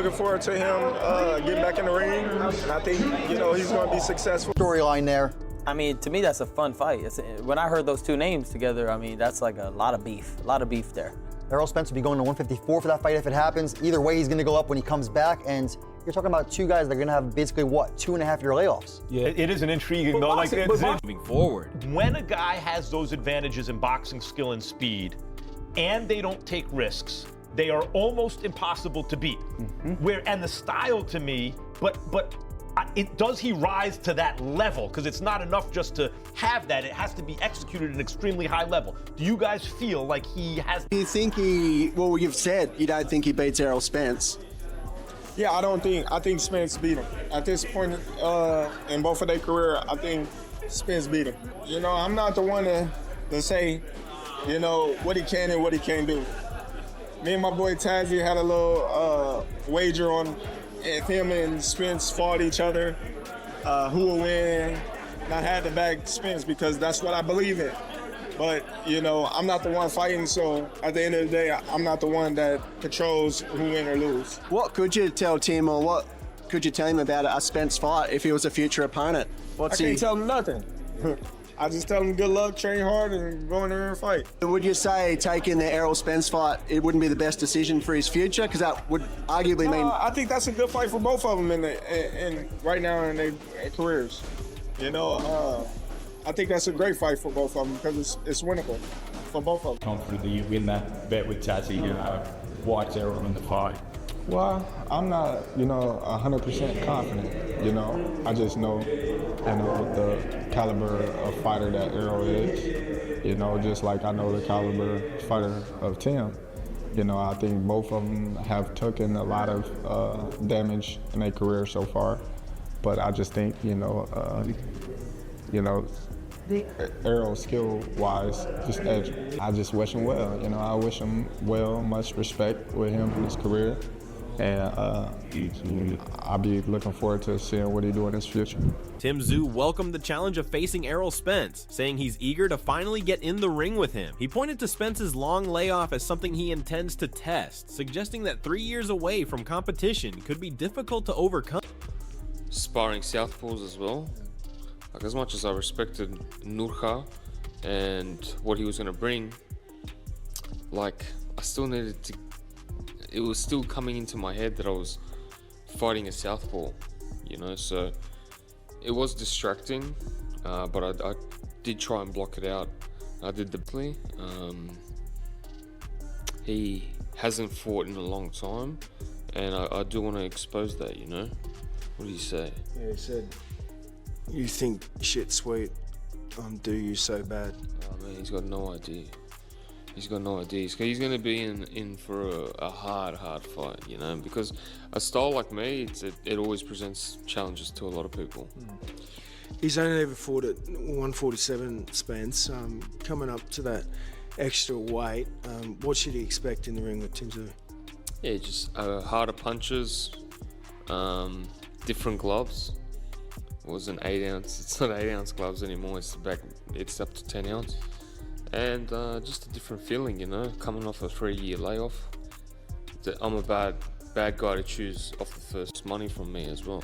looking forward to him getting back in the ring, and I think, you know, he's going to be successful. Storyline there. I mean, to me, that's a fun fight. When I heard those two names together, I mean, that's like a lot of beef there. Errol Spence will be going to 154 for that fight if it happens. Either way, he's going to go up when he comes back, and you're talking about two guys that are going to have basically, what, 2.5-year layoffs? Yeah, it is an intriguing, though. Like, moving forward. when a guy has those advantages in boxing skill and speed, and they don't take risks, they are almost impossible to beat. And the style to me, does he rise to that level? Because it's not enough just to have that. It has to be executed at an extremely high level. Do you guys feel like he has? You think well, you've said you don't think he beats Errol Spence. Yeah, I think Spence beat him. At this point in both of their career, I think Spence beat him. You know, I'm not the one to say, you know, what he can and what he can't do. Me and my boy Tszyu had a little wager on if him and Spence fought each other, who will win. And I had to back Spence because that's what I believe in. But, you know, I'm not the one fighting, so at the end of the day, I'm not the one that controls who win or lose. What could you tell Tim, or what could you tell him about a Spence fight if he was a future opponent? I can't tell him nothing. I just tell him good luck, train hard, and go in there and fight. Would you say taking the Errol Spence fight, it wouldn't be the best decision for his future? Because that would arguably mean... I think that's a good fight for both of them in right now in their careers. You know, I think that's a great fight for both of them because it's winnable for both of them. Confident you win that bet with Tszyu, you know, White's Errol in the fight. Well, I'm not, you know, 100% confident. You know, I just know, you know, the caliber of fighter that Errol is. You know, just like I know the caliber fighter of Tim. You know, I think both of them have taken a lot of damage in their career so far. But I just think, you know, Errol skill-wise, just edge. I just wish him well. You know, I wish him well, much respect with him in his career. And I'll be looking forward to seeing what he do in his future. Tim Tszyu welcomed the challenge of facing Errol Spence, saying he's eager to finally get in the ring with him. He pointed to Spence's long layoff as something he intends to test, suggesting that 3 years away from competition could be difficult to overcome. Sparring southpaws as well. Like, as much as I respected Nurja and what he was going to bring, like, I still needed to... It was still coming into my head that I was fighting a southpaw, you know, so it was distracting, but I did try and block it out. I did the play. He hasn't fought in a long time, and I do want to expose that, you know. What do you say? Yeah, he said, you think shit sweet, do you so bad? Oh man, he's got no idea. He's got no idea. He's going to be in for a hard fight, you know, because a style like me, it always presents challenges to a lot of people. He's only ever fought at 147, Spence. Coming up to that extra weight, what should he expect in the ring with Tim Tszyu? Yeah, just harder punches, different gloves. It was an 8 ounce. It's not 8 ounce gloves anymore. It's up to 10 ounce. And just a different feeling, you know, coming off a 3-year layoff. I'm a bad guy to choose off the first money from me as well.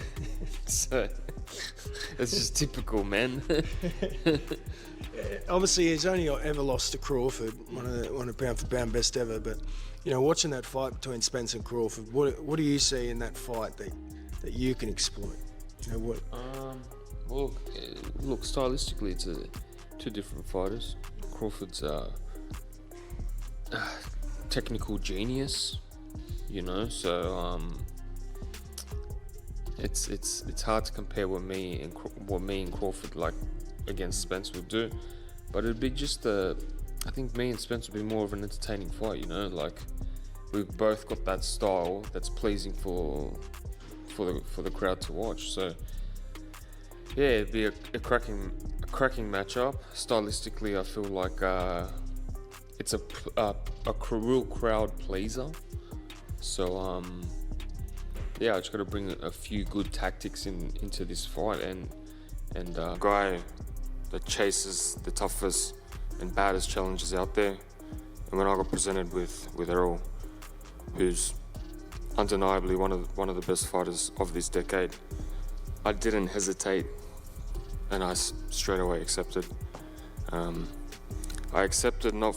So it's just typical, man. Obviously, he's only ever lost to Crawford, one of pound for pound best ever. But you know, watching that fight between Spence and Crawford, what do you see in that fight that you can exploit? You know what? Well, look, stylistically, it's two different fighters. Crawford's technical genius, you know, so it's hard to compare what me and Crawford like against Spence would do, but it'd be just I think me and Spence would be more of an entertaining fight, you know, like we've both got that style that's pleasing for the crowd to watch. So yeah, it'd be a cracking matchup. Stylistically, I feel like it's a real crowd pleaser. So yeah, I just got to bring a few good tactics into this fight, and guy that chases the toughest and baddest challenges out there. And when I got presented with Errol, who's undeniably one of the best fighters of this decade. I didn't hesitate, and I straight away accepted. I accepted not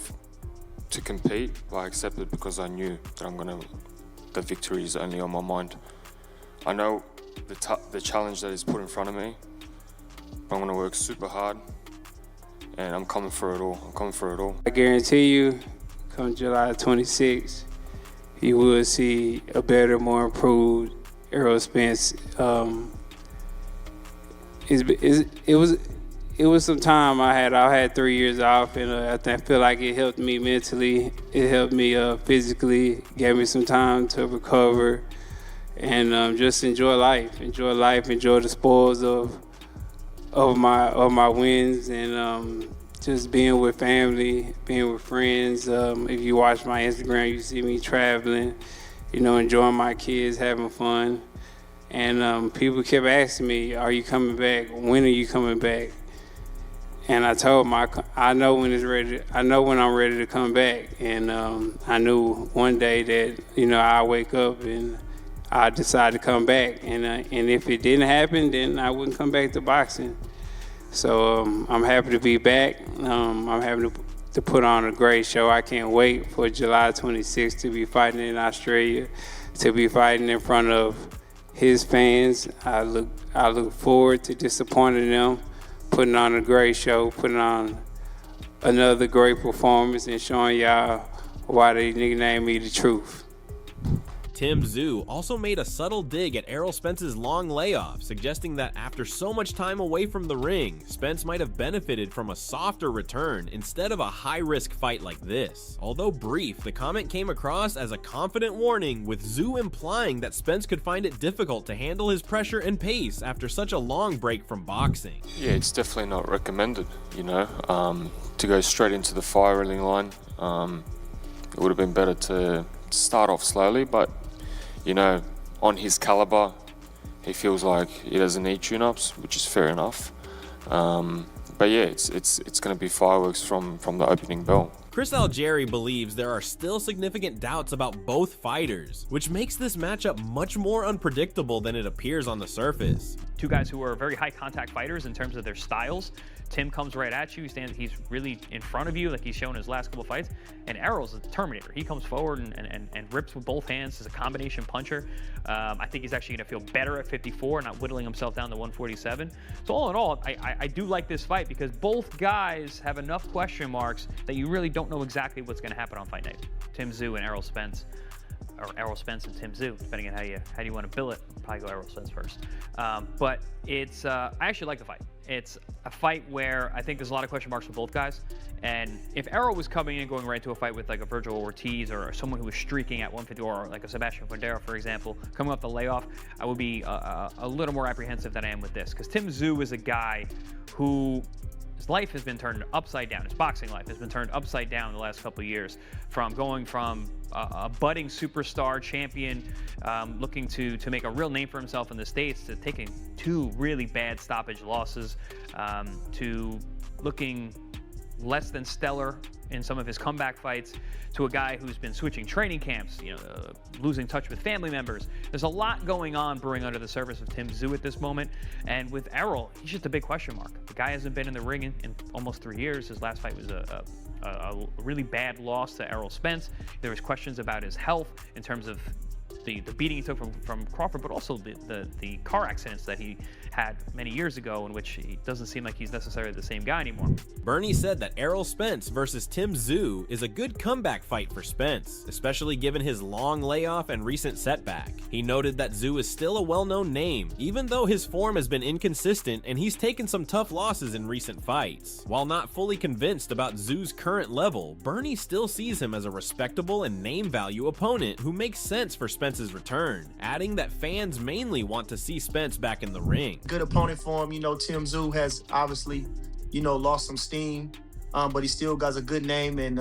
to compete, but I accepted because I knew that the victory is only on my mind. I know the challenge that is put in front of me. I'm going to work super hard, and I'm coming for it all. I guarantee you, come July 26th, you will see a better, more improved Errol Spence. It was some time I had 3 years off, and I feel like it helped me mentally. It helped me physically, gave me some time to recover, and just enjoy life, enjoy the spoils of my wins, and just being with family, being with friends. If you watch my Instagram, you see me traveling, enjoying my kids, having fun. And people kept asking me, "Are you coming back? When are you coming back?" And I told them, I know when it's ready. I know when I'm ready to come back. And I knew one day that I wake up and I decide to come back. And if it didn't happen, then I wouldn't come back to boxing. So I'm happy to be back. I'm happy to put on a great show. I can't wait for July 26th to be fighting in Australia, to be fighting in front of his fans. I look forward to disappointing them, putting on a great show, putting on another great performance, and showing y'all why they nicknamed me the Truth. Tim Tszyu also made a subtle dig at Errol Spence's long layoff, suggesting that after so much time away from the ring, Spence might have benefited from a softer return instead of a high-risk fight like this. Although brief, the comment came across as a confident warning, with Tszyu implying that Spence could find it difficult to handle his pressure and pace after such a long break from boxing. Yeah, it's definitely not recommended, to go straight into the firing line. It would have been better to start off slowly, but on his caliber, he feels like he doesn't need tune-ups, which is fair enough. But yeah, it's going to be fireworks from the opening bell. Chris Algieri believes there are still significant doubts about both fighters, which makes this matchup much more unpredictable than it appears on the surface. Two guys who are very high contact fighters in terms of their styles. Tim comes right at you, he's really in front of you like he's shown his last couple fights. And Errol's a Terminator. He comes forward and rips with both hands. He's a combination puncher. I think he's actually going to feel better at 54, not whittling himself down to 147. So all in all, I do like this fight because both guys have enough question marks that you really don't know exactly what's going to happen on fight night. Tim Tszyu and Errol Spence. Or Errol Spence and Tim Tszyu, depending on how you want to bill it. I'll probably go Errol Spence first. But it's I actually like the fight. It's a fight where I think there's a lot of question marks for both guys. And if Errol was coming in and going right into a fight with like a Virgil Ortiz or someone who was streaking at 150, or like a Sebastian Cordero, for example, coming off the layoff, I would be a little more apprehensive than I am with this. Because Tim Tszyu is a guy who his life has been turned upside down. His boxing life has been turned upside down the last couple of years, from going from a budding superstar champion looking to make a real name for himself in the States, to taking two really bad stoppage losses, to looking less than stellar in some of his comeback fights, to a guy who's been switching training camps, losing touch with family members. There's a lot going on brewing under the surface of Tim Tszyu at this moment. And with Errol, he's just a big question mark. The guy hasn't been in the ring in almost 3 years. His last fight was a really bad loss to Errol Spence. There was questions about his health in terms of the beating he took from Crawford, but also the car accidents that he had many years ago, in which he doesn't seem like he's necessarily the same guy anymore. Bernie said that Errol Spence versus Tim Tszyu is a good comeback fight for Spence, especially given his long layoff and recent setback. He noted that Tszyu is still a well-known name, even though his form has been inconsistent and he's taken some tough losses in recent fights. While not fully convinced about Tszyu's current level, Bernie still sees him as a respectable and name value opponent who makes sense for Spence's return, adding that fans mainly want to see Spence back in the ring. Good opponent for him. Tim Tszyu has obviously, lost some steam, but he still got a good name, and,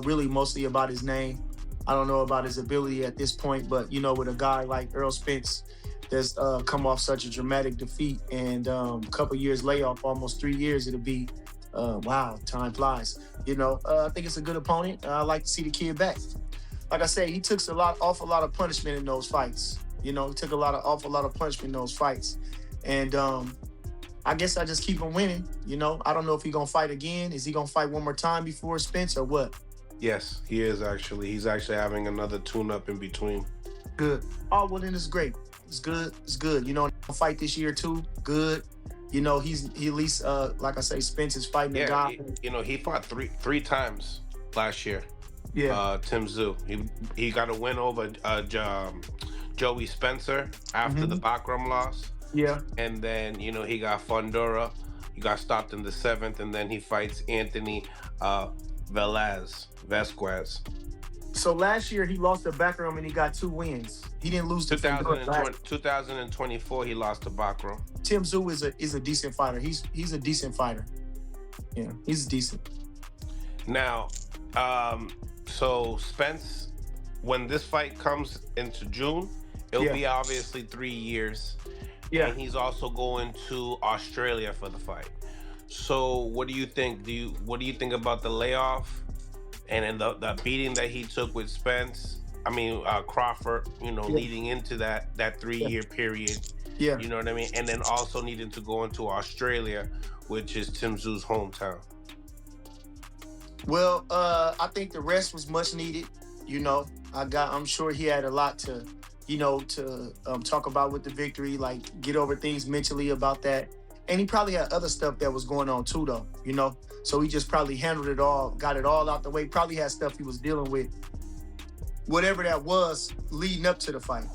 really mostly about his name. I don't know about his ability at this point, but, with a guy like Errol Spence that's come off such a dramatic defeat and a couple years layoff, almost 3 years, it'll be, wow, time flies. I think it's a good opponent. I like to see the kid back. like I said, he took awful lot of punishment in those fights. You know, he took awful lot of punishment in those fights. And I guess I just keep him winning. You know, I don't know if he's going to fight again. Is he going to fight one more time before Spence or what? Yes, he is actually. He's actually having another tune-up in between. Good. Oh, well, then it's great. It's good. It's good. You know, fight this year too. Good. You know, he at least, like I say, Spence is fighting a guy. He fought three times last year. Yeah. Tim Tszyu. He got a win over Joey Spencer after the Bakram loss. Yeah. And then, he got Fundora. He got stopped in the 7th, and then he fights Anthony Vasquez. So last year he lost to Bakram and he got 2 wins. He didn't lose to 2024 he lost to Bakram. Tim Tszyu is a decent fighter. He's a decent fighter. Yeah, he's decent. Now, so Spence, when this fight comes into June, it'll be obviously 3 years. Yeah. And he's also going to Australia for the fight. So what do you think? What do you think about the layoff and then the beating that he took with Crawford, leading into that 3-year period? Yeah. You know what I mean? And then also needing to go into Australia, which is Tim Tszyu's hometown. Well, I think the rest was much needed. I'm sure he had a lot to talk about with the victory, like get over things mentally about that. And he probably had other stuff that was going on too, though, So he just probably handled it all, got it all out the way, probably had stuff he was dealing with, whatever that was, leading up to the fight.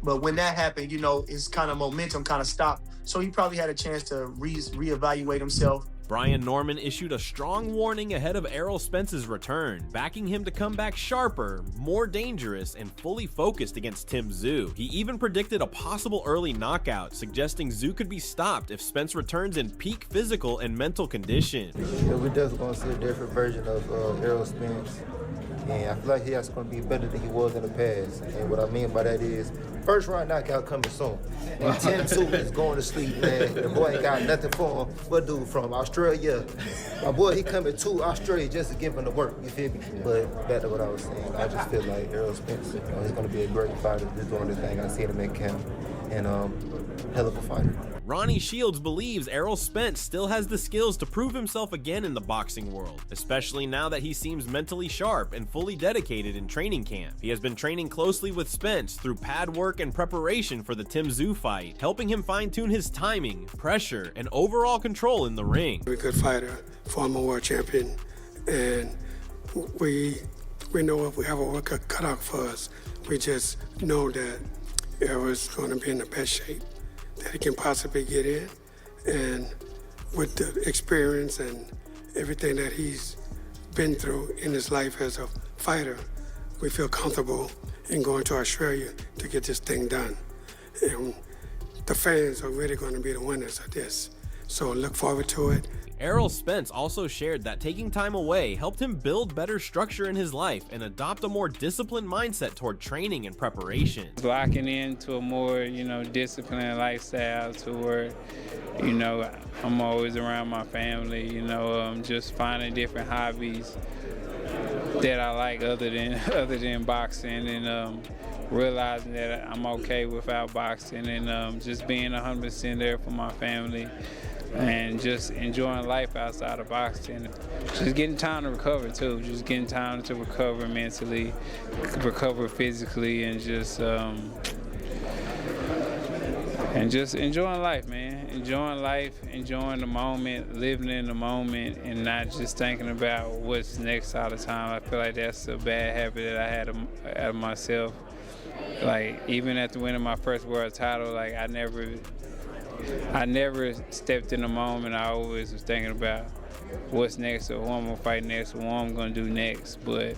But when that happened, his kind of momentum kind of stopped. So he probably had a chance to reevaluate himself. Brian Norman issued a strong warning ahead of Errol Spence's return, backing him to come back sharper, more dangerous, and fully focused against Tim Tszyu. He even predicted a possible early knockout, suggesting Tszyu could be stopped if Spence returns in peak physical and mental condition. We're definitely going to see a different version of Errol Spence, and I feel like he's going to be better than he was in the past. And what I mean by that is, first round knockout coming soon. And Tim Tszyu is going to sleep, man. The boy ain't got nothing for him. What dude from Australia? My boy, he coming to Australia just to give him the work, you feel me? But back to what I was saying, I just feel like Errol Spence, he's going to be a great fighter, just doing the thing I see him at camp. And hell of a fighter. Ronnie Shields believes Errol Spence still has the skills to prove himself again in the boxing world, especially now that he seems mentally sharp and fully dedicated in training camp. He has been training closely with Spence through pad work and preparation for the Tim Tszyu fight, helping him fine-tune his timing, pressure, and overall control in the ring. A good fighter, former world champion, and we know if we have a work cut out for us. We just know that Errol's going to be in the best shape that he can possibly get in, and with the experience and everything that he's been through in his life as a fighter, we feel comfortable in going to Australia to get this thing done. And the fans are really going to be the winners of this, so look forward to it. Errol Spence also shared that taking time away helped him build better structure in his life and adopt a more disciplined mindset toward training and preparation. Locking into a more, disciplined lifestyle to where, I'm always around my family, just finding different hobbies that I like other than boxing, and realizing that I'm okay without boxing, and just being 100% there for my family. And just enjoying life outside of boxing. Just getting time to recover too. Just getting time to recover mentally, recover physically, and just enjoying life, man. Enjoying life, enjoying the moment, living in the moment, and not just thinking about what's next all the time. I feel like that's a bad habit that I had of myself. Like, even after winning my first world title, like I never stepped in the moment. I always was thinking about what's next, or who I'm gonna fight next, or what I'm gonna do next. But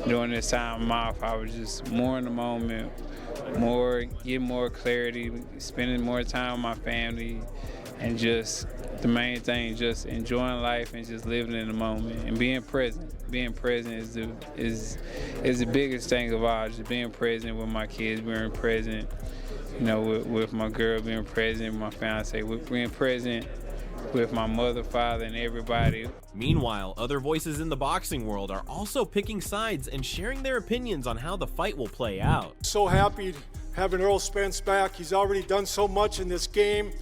during this time off, I was just more in the moment, getting more clarity, spending more time with my family, and just the main thing, just enjoying life and just living in the moment and being present. Being present is the biggest thing of all. Just being present with my kids, being present, with my girl, being present, with my fiance, being present with my mother, father, and everybody. Meanwhile, other voices in the boxing world are also picking sides and sharing their opinions on how the fight will play out. So happy having Errol Spence back. He's already done so much in this game.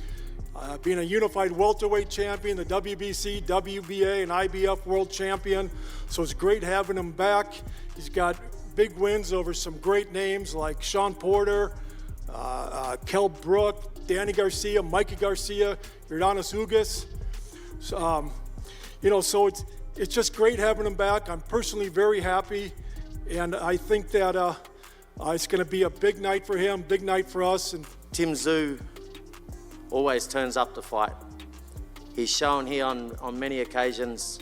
Being a unified welterweight champion, the WBC, WBA, and IBF world champion. So it's great having him back. He's got big wins over some great names like Sean Porter, Kell Brook, Danny Garcia, Mikey Garcia, Yordanis Ugas. So it's just great having him back. I'm personally very happy, and I think that it's going to be a big night for him, big night for us. And Tim Tszyu always turns up to fight. He's shown here on many occasions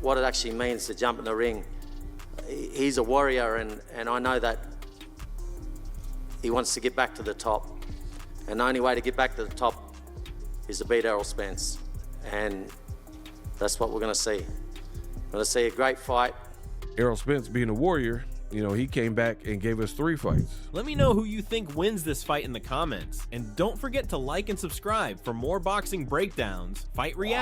what it actually means to jump in the ring. He's a warrior, and I know that he wants to get back to the top. And the only way to get back to the top is to beat Errol Spence. And that's what we're going to see. We're going to see a great fight. Errol Spence being a warrior, you know, he came back and gave us 3 fights. Let me know who you think wins this fight in the comments. And don't forget to like and subscribe for more boxing breakdowns, fight reactions,